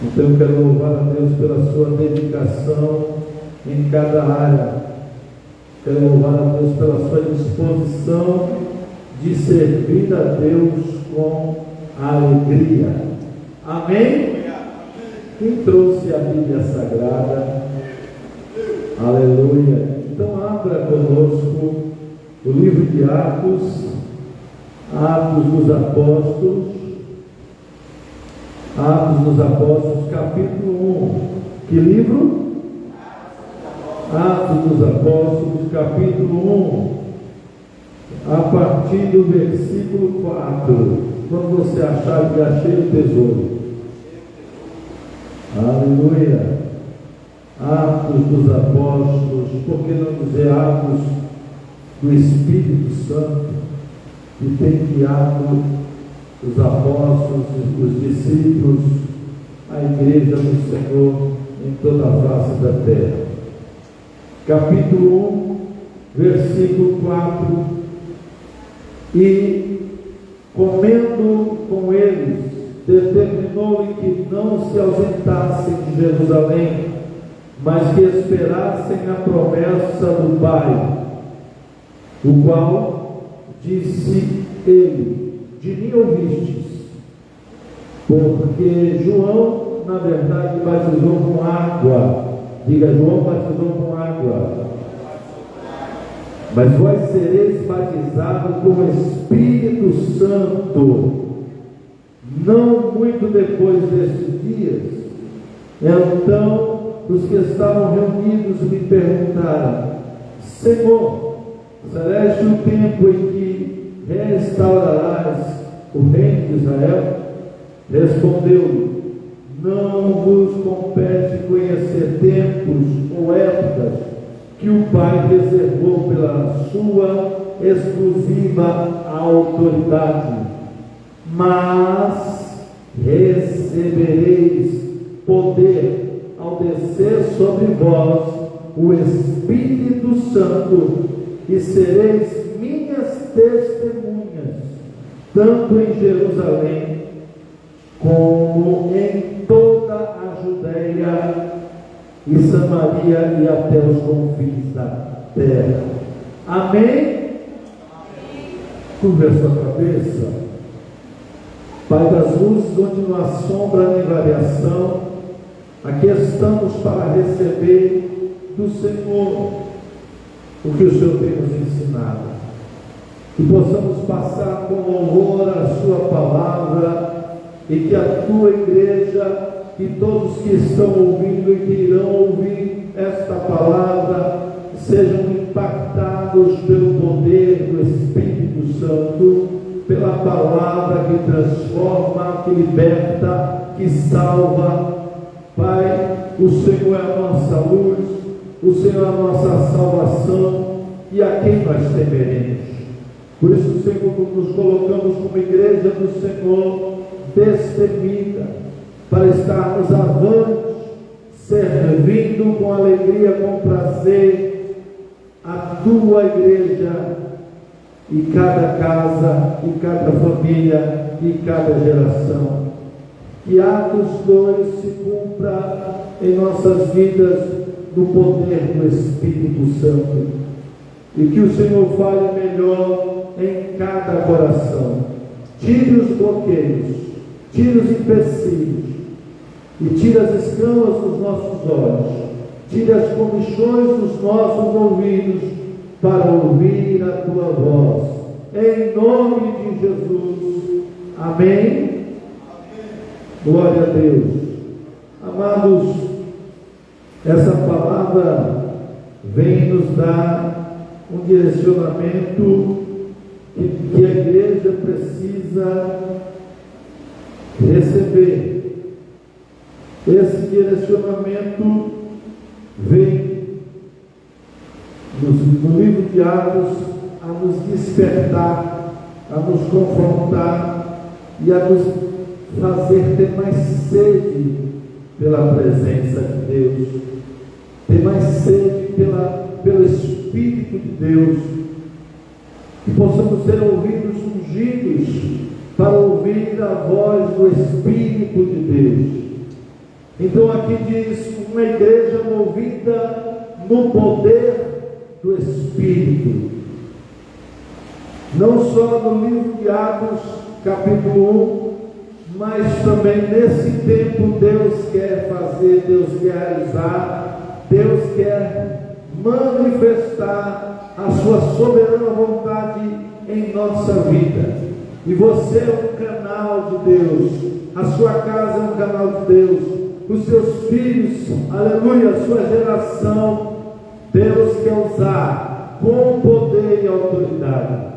Então eu quero louvar a Deus pela sua dedicação em cada área. Quero louvar a Deus pela sua disposição de servir a Deus com alegria. Amém? Quem trouxe a Bíblia Sagrada? Aleluia. Então abra conosco o livro de Atos, Atos dos Apóstolos, capítulo 1. Que livro? Atos dos Apóstolos, capítulo 1, a partir do versículo 4. Quando você achar que achei o tesouro. Aleluia. Atos dos Apóstolos, por que não dizer Atos do Espírito Santo? E tem criado os apóstolos, os discípulos, a igreja do Senhor em toda a face da terra. Capítulo 1, versículo 4. E comendo com eles, determinou-lhe que não se ausentassem de Jerusalém, mas que esperassem a promessa do Pai, o qual disse ele: de mim ouvistes, porque João, na verdade, batizou com água. Diga, João batizou com água, mas vós sereis batizados com o Espírito Santo, não muito depois destes dias. Então os que estavam reunidos me perguntaram: Senhor, será o tempo em que restaurarás o reino de Israel? Respondeu-lhe: não vos compete conhecer tempos ou épocas que o Pai reservou pela sua exclusiva autoridade, mas recebereis poder ao descer sobre vós o Espírito Santo, e sereis minhas testemunhas, tanto em Jerusalém como em toda a Judeia e Samaria e até os confins da terra. Amém? Curva a sua cabeça. Pai das luzes, onde não há sombra nem variação, aqui estamos para receber do Senhor o que o Senhor tem nos ensinado, que possamos passar com louvor a sua palavra, e que a tua igreja e todos que estão ouvindo e que irão ouvir esta palavra sejam impactados pelo poder do Espírito Santo, pela palavra que transforma, que liberta, que salva. Pai, o Senhor é a nossa luz, o Senhor é a nossa salvação, e a quem nós temeremos? Por isso, Senhor, nos colocamos como igreja do Senhor, destemida, para estarmos avante, servindo com alegria, com prazer, a tua igreja, e cada casa, e cada família, e cada geração. Que Atos 2 se cumpra em nossas vidas no poder do Espírito Santo, e que o Senhor fale melhor em cada coração. Tire os bloqueios, tire os empecilhos, e tire as escamas dos nossos olhos, tire as comichões dos nossos ouvidos, para ouvir a tua voz, em nome de Jesus. Amém? Glória a Deus. Amados, essa palavra vem nos dar um direcionamento que a igreja precisa receber. Esse direcionamento vem no livro de Atos a nos despertar, a nos confrontar e a nos fazer ter mais sede pela presença de Deus, ter mais sede pelo Espírito de Deus, que possamos ser ouvidos ungidos para ouvir a voz do Espírito de Deus. Então aqui diz uma igreja movida no poder do Espírito. Não só no livro de Atos, capítulo 1, mas também nesse tempo Deus quer fazer, Deus quer realizar, Deus quer manifestar a sua soberana vontade em nossa vida. E você é um canal de Deus, a sua casa é um canal de Deus, os seus filhos, aleluia, a sua geração, Deus quer usar com poder e autoridade.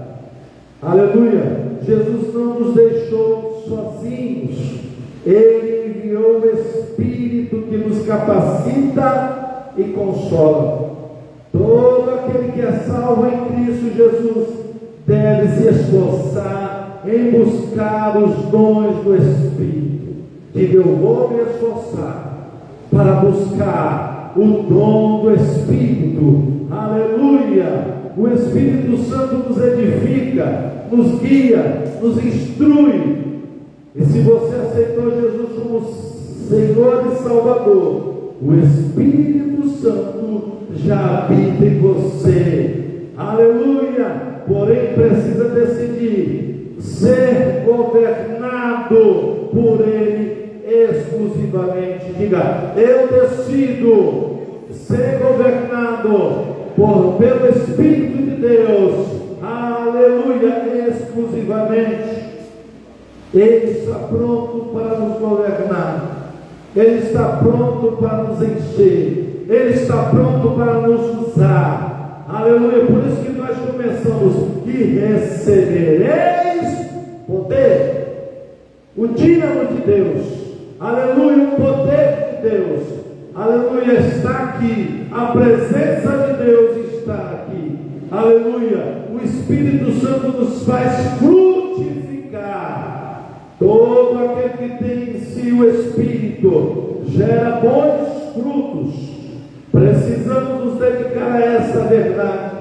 Aleluia. Jesus não nos deixou sozinhos. Ele enviou o Espírito que nos capacita e consola. Todo aquele que é salvo em Cristo Jesus deve se esforçar em buscar os dons do Espírito. Diga: eu vou me esforçar para buscar o dom do Espírito. Aleluia. O Espírito Santo nos edifica, nos guia, nos instrui. E se você aceitou Jesus como Senhor e Salvador, o Espírito Santo já habita em você. Aleluia. Porém precisa decidir ser governado por Ele exclusivamente. Diga: eu decido ser governado pelo Espírito de Deus, aleluia, exclusivamente. Ele está pronto para nos governar, Ele está pronto para nos encher, Ele está pronto para nos usar, aleluia. Por isso que nós começamos: e recebereis poder, o dínamo de Deus, aleluia, o poder de Deus, aleluia, está aqui. A presença de Deus está aqui, aleluia. O Espírito Santo nos faz frutificar. Todo aquele que tem em si o Espírito gera bons frutos. Precisamos nos dedicar a essa verdade,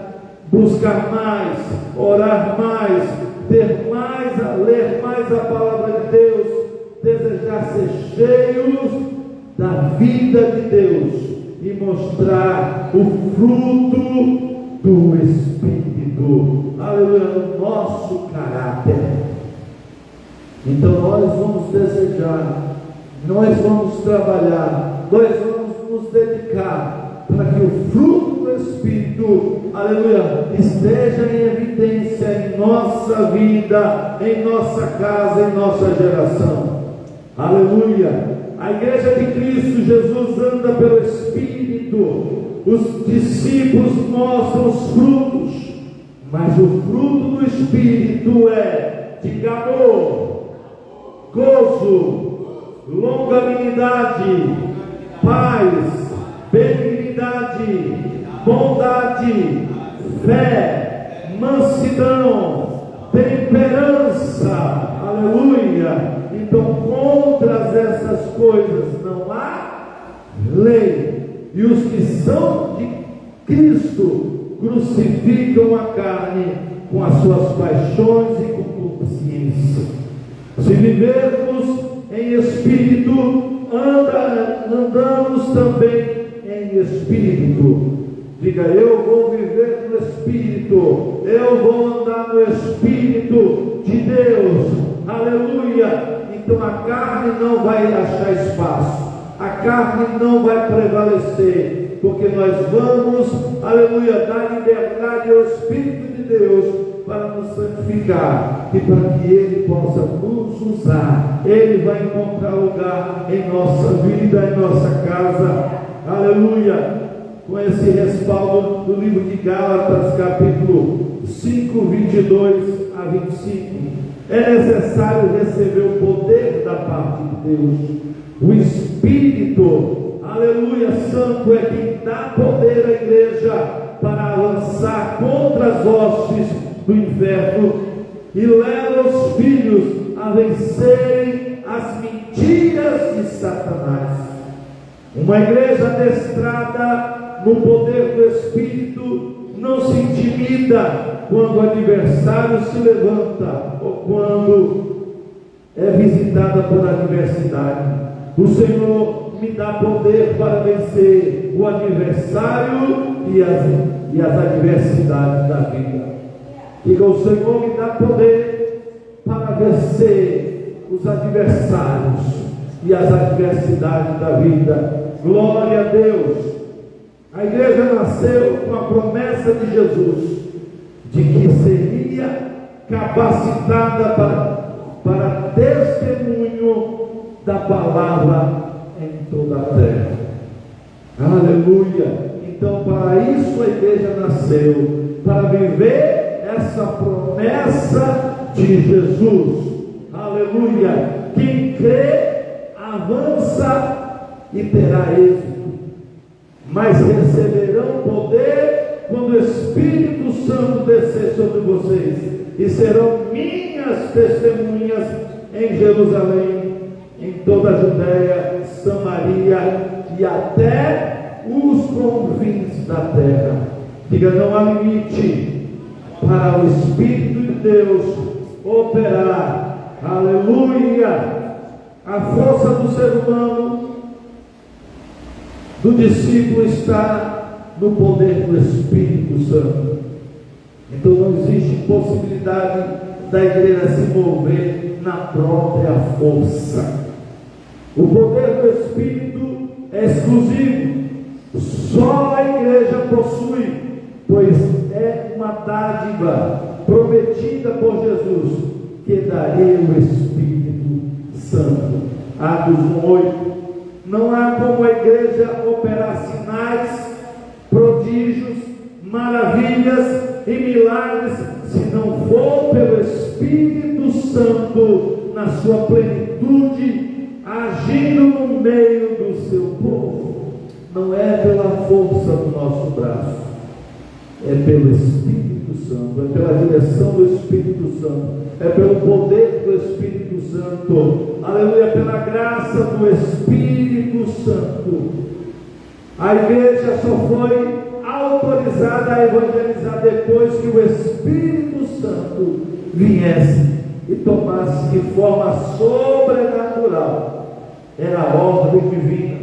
buscar mais, orar mais, ter mais, ler mais a palavra de Deus, desejar ser cheios da vida de Deus e mostrar o fruto do Espírito, aleluia, no nosso caráter. Então nós vamos desejar, nós vamos trabalhar, nós vamos nos dedicar para que o fruto do Espírito, aleluia, esteja em evidência em nossa vida, em nossa casa, em nossa geração. Aleluia. A igreja de Cristo Jesus anda pelo Espírito. Os discípulos mostram os frutos, mas o fruto do Espírito é de amor, gozo, longanimidade, paz, benignidade, bondade, fé, mansidão, temperança. Aleluia. Então, contra essas coisas não há lei. E os que são de Cristo crucificam a carne com as suas paixões e concupiscência. Se vivermos em espírito, andamos também em espírito. Diga: eu vou viver no Espírito, eu vou andar no Espírito de Deus, aleluia. Então a carne não vai achar espaço, a carne não vai prevalecer, porque nós vamos, aleluia, dar liberdade ao Espírito de Deus para nos santificar e para que Ele possa nos usar. Ele vai encontrar lugar em nossa vida, em nossa casa, aleluia. Com esse respaldo do livro de Gálatas, capítulo 5, 22 a 25, é necessário receber o poder da parte de Deus. O Espírito, aleluia, Santo, é quem dá poder à igreja para avançar contra as hostes do inferno e leva os filhos a vencerem as mentiras de Satanás. Uma igreja adestrada no poder do Espírito não se intimida quando o adversário se levanta ou quando é visitada por adversidade. O Senhor me dá poder para vencer o adversário e as adversidades da vida. Diga: o Senhor me dá poder para vencer os adversários e as adversidades da vida. Glória a Deus. A igreja nasceu com a promessa de Jesus de que seria capacitada para testemunho da palavra em toda a terra. Aleluia. Então, para isso a igreja nasceu, para viver essa promessa de Jesus. Aleluia. Quem crê avança e terá êxito, mas receberão poder quando o Espírito Santo descer sobre vocês, e serão minhas testemunhas em Jerusalém, em toda a Judéia, Samaria e até os confins da terra. Diga: não há limite para o Espírito de Deus operar. Aleluia. A força do ser humano, do discípulo, está no poder do Espírito Santo. Então não existe possibilidade da igreja se mover na própria força. O poder do Espírito é exclusivo, só a igreja possui, pois é uma dádiva prometida por Jesus, que daria o Espírito Santo. Atos 1:8. Não há como a igreja operar sinais, prodígios, maravilhas e milagres se não for pelo Espírito Santo na sua plenitude, agindo no meio do seu povo. Não é pela força do nosso braço, é pelo Espírito Santo, é pela direção do Espírito Santo, é pelo poder do Espírito Santo, aleluia, pela graça do Espírito Santo. A igreja só foi autorizada a evangelizar depois que o Espírito Santo viesse e tomasse de forma sobrenatural. Era a ordem divina.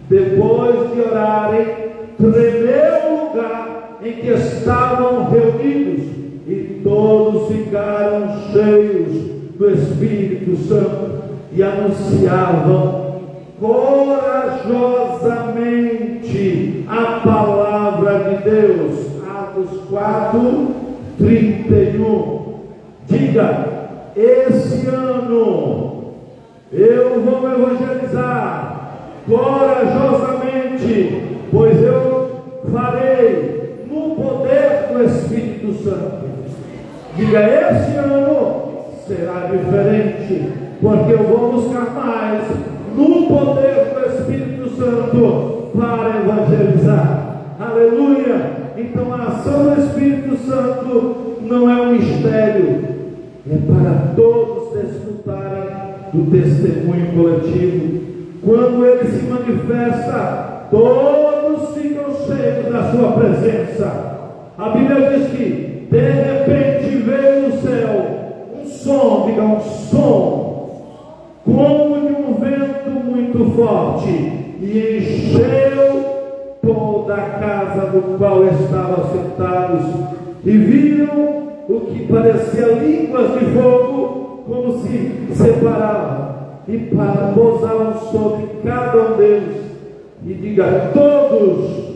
Depois de orarem, tremeu o lugar em que estavam reunidos, e todos ficaram cheios do Espírito Santo e anunciavam corajosamente a palavra de Deus. Atos 4:31. Diga: esse ano eu vou evangelizar corajosamente, pois eu farei no poder do Espírito Santo. Diga: esse ano será diferente, porque eu vou buscar mais no poder do Espírito Santo para evangelizar. Aleluia. Então a ação do Espírito Santo não é um mistério, é para todos desfrutarem do testemunho coletivo. Quando ele se manifesta, todos ficam cheios da sua presença. A Bíblia diz que de repente veio do céu um som, diga um som, como de um vento muito forte, e encheu toda a casa do qual estavam sentados, e viram o que parecia línguas de fogo, como se separavam, e pousavam sobre cada um deles. E diga: todos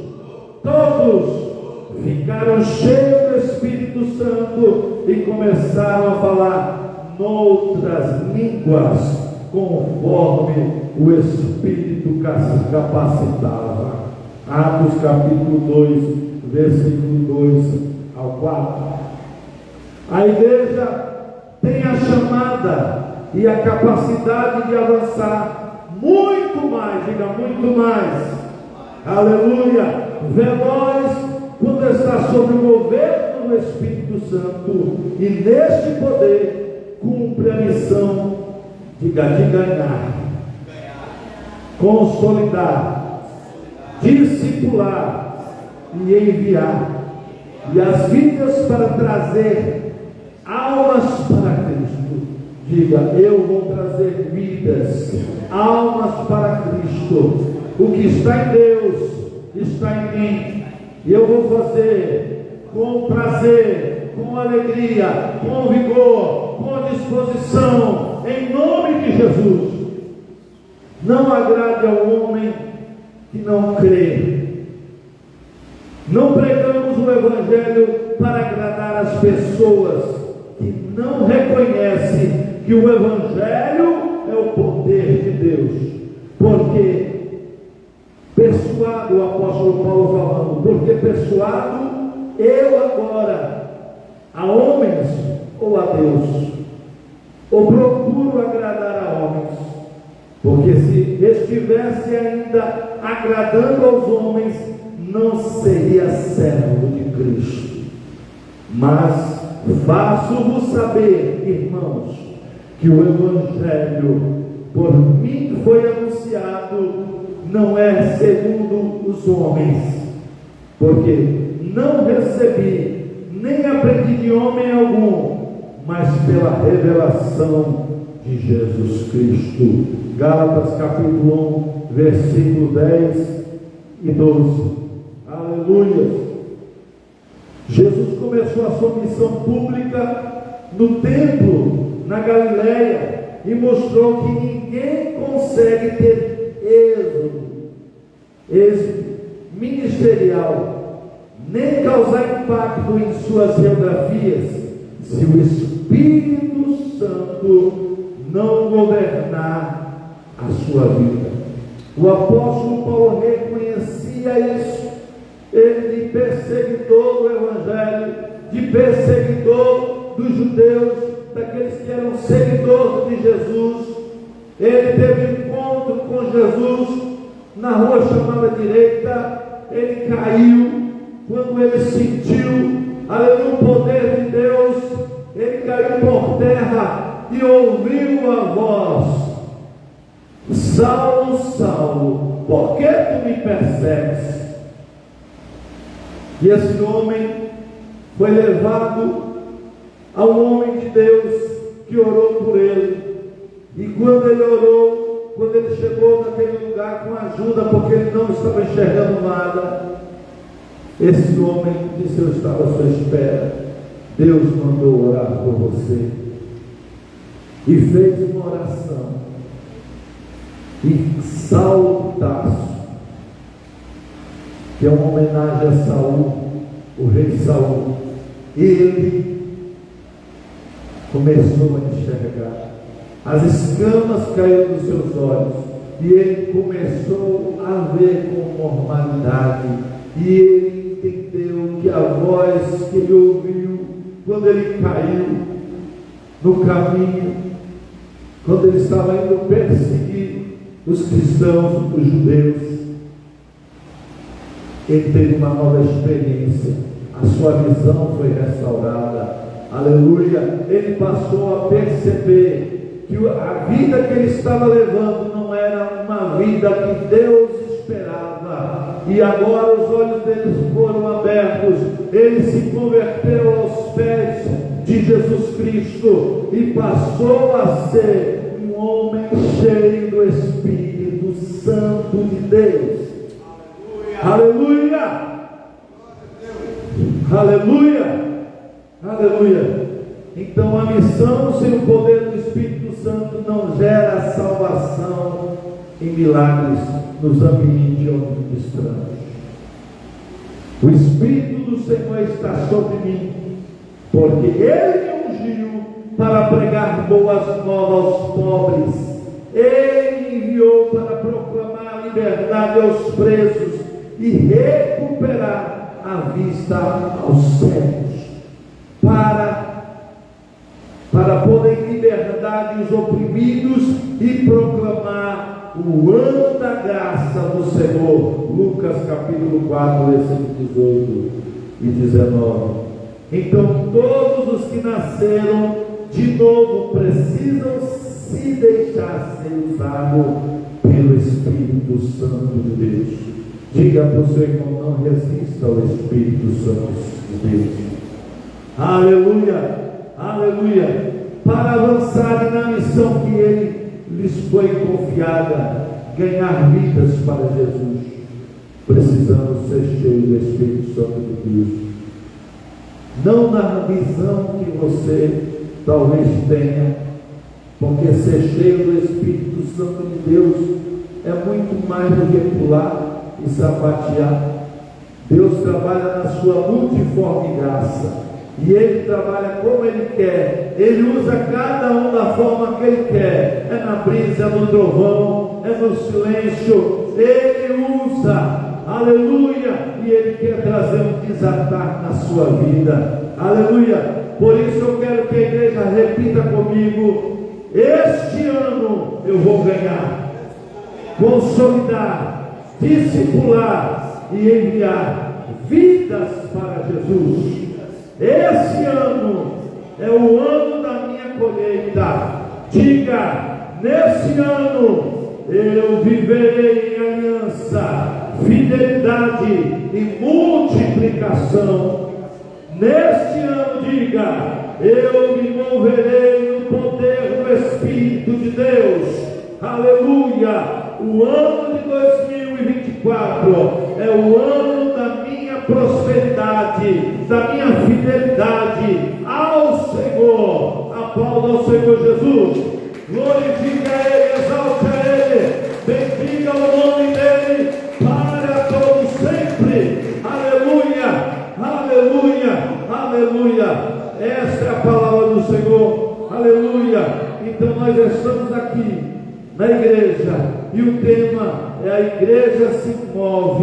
ficaram cheios do Espírito Santo e começaram a falar noutras línguas, conforme o Espírito capacitava. Atos capítulo 2, versículo 2 ao 4. A igreja tem a chamada e a capacidade de avançar muito mais, diga muito mais, aleluia, veloz, quando está sob o governo do Espírito Santo, e neste poder cumpre a missão, diga, de ganhar, consolidar, discipular e enviar, e as vidas para trazer almas para Cristo. Diga: eu vou trazer vidas, almas para Cristo. Cristo. O que está em Deus está em mim, e eu vou fazer com prazer, com alegria, com vigor, com disposição, em nome de Jesus. Não agrade ao homem que não crê. Não pregamos o Evangelho para agradar as pessoas que não reconhecem que o Evangelho é o poder de Deus. Porque persuado, o apóstolo Paulo falando, porque persuado eu agora a homens ou a Deus, ou procuro agradar a homens, porque se estivesse ainda agradando aos homens, não seria servo de Cristo. Mas faço-vos saber, irmãos, que o Evangelho por mim foi anunciado, não é segundo os homens, porque não recebi, nem aprendi de homem algum, mas pela revelação de Jesus Cristo. Gálatas capítulo 1, versículo 10 e 12. Aleluia! Jesus começou a sua missão pública no templo, na Galileia, e mostrou que ninguém consegue ter êxito ministerial, nem causar impacto em suas geografias, se o Espírito Santo não governar a sua vida. O apóstolo Paulo reconhecia isso. Ele, de perseguidor do Evangelho, de perseguidor dos judeus, daqueles que eram seguidores de Jesus, ele teve encontro com Jesus na rua chamada direita. Ele caiu quando ele sentiu, aleluia, o poder de Deus. Ele caiu por terra e ouviu a voz: Saulo, Saulo, por que tu me persegues? E esse homem foi levado a um homem de Deus que orou por ele. E quando ele orou, quando ele chegou naquele lugar com ajuda, porque ele não estava enxergando nada, esse homem disse: eu estava à sua espera, Deus mandou orar por você. E fez uma oração. E Saulo de Tarso, que é uma homenagem a Saul, o rei Saul, ele começou a enxergar. As escamas caíram dos seus olhos e ele começou a ver com normalidade. E ele entendeu que a voz que ele ouviu quando ele caiu no caminho, quando ele estava indo perseguir os cristãos, os judeus, ele teve uma nova experiência. A sua visão foi restaurada. Aleluia! Ele passou a perceber que a vida que ele estava levando não era uma vida que Deus esperava. E agora os olhos dele foram abertos. Ele se converteu aos pés de Jesus Cristo e passou a ser um homem cheio do Espírito Santo de Deus. Aleluia! Aleluia! Aleluia! Então a missão sem o poder do Espírito Santo não gera salvação em milagres nos ambientes onde ministramos. O Espírito do Senhor está sobre mim, porque Ele me ungiu para pregar boas novas aos pobres. Ele me enviou para proclamar liberdade aos presos e recuperar a vista aos cegos, para pôr em liberdade os oprimidos e proclamar o ano da graça do Senhor. Lucas capítulo 4, versículos 18 e 19. Então todos os que nasceram de novo precisam se deixar ser usados pelo Espírito Santo de Deus. Diga para o seu irmão: não resista ao Espírito Santo de Deus. Aleluia, aleluia. Para avançarem na missão que ele lhes foi confiada, ganhar vidas para Jesus, precisamos ser cheios do Espírito Santo de Deus. Não na visão que você talvez tenha, porque ser cheio do Espírito Santo de Deus é muito mais do que pular e sapatear. Deus trabalha na sua multiforme graça, e Ele trabalha como Ele quer. Ele usa cada um da forma que Ele quer. É na brisa, é no trovão, é no silêncio. Ele usa, aleluia, e Ele quer trazer um desatar na sua vida, aleluia. Por isso eu quero que a igreja repita comigo: este ano eu vou ganhar, consolidar, discipular e enviar vidas para Jesus. Esse ano é o ano da minha colheita. Diga: nesse ano eu viverei em aliança, fidelidade e multiplicação. Neste ano, diga: eu me moverei no poder do Espírito de Deus. Aleluia! O ano de 2024 é o ano da minha prosperidade, da minha fidelidade ao Senhor. Aplauda ao Senhor Jesus, glorifique a Ele, exalte a Ele, bendiga o nome dEle para todo sempre. Aleluia, aleluia, aleluia. Esta é a palavra do Senhor, aleluia. Então nós estamos aqui na igreja, e o tema é: a igreja se move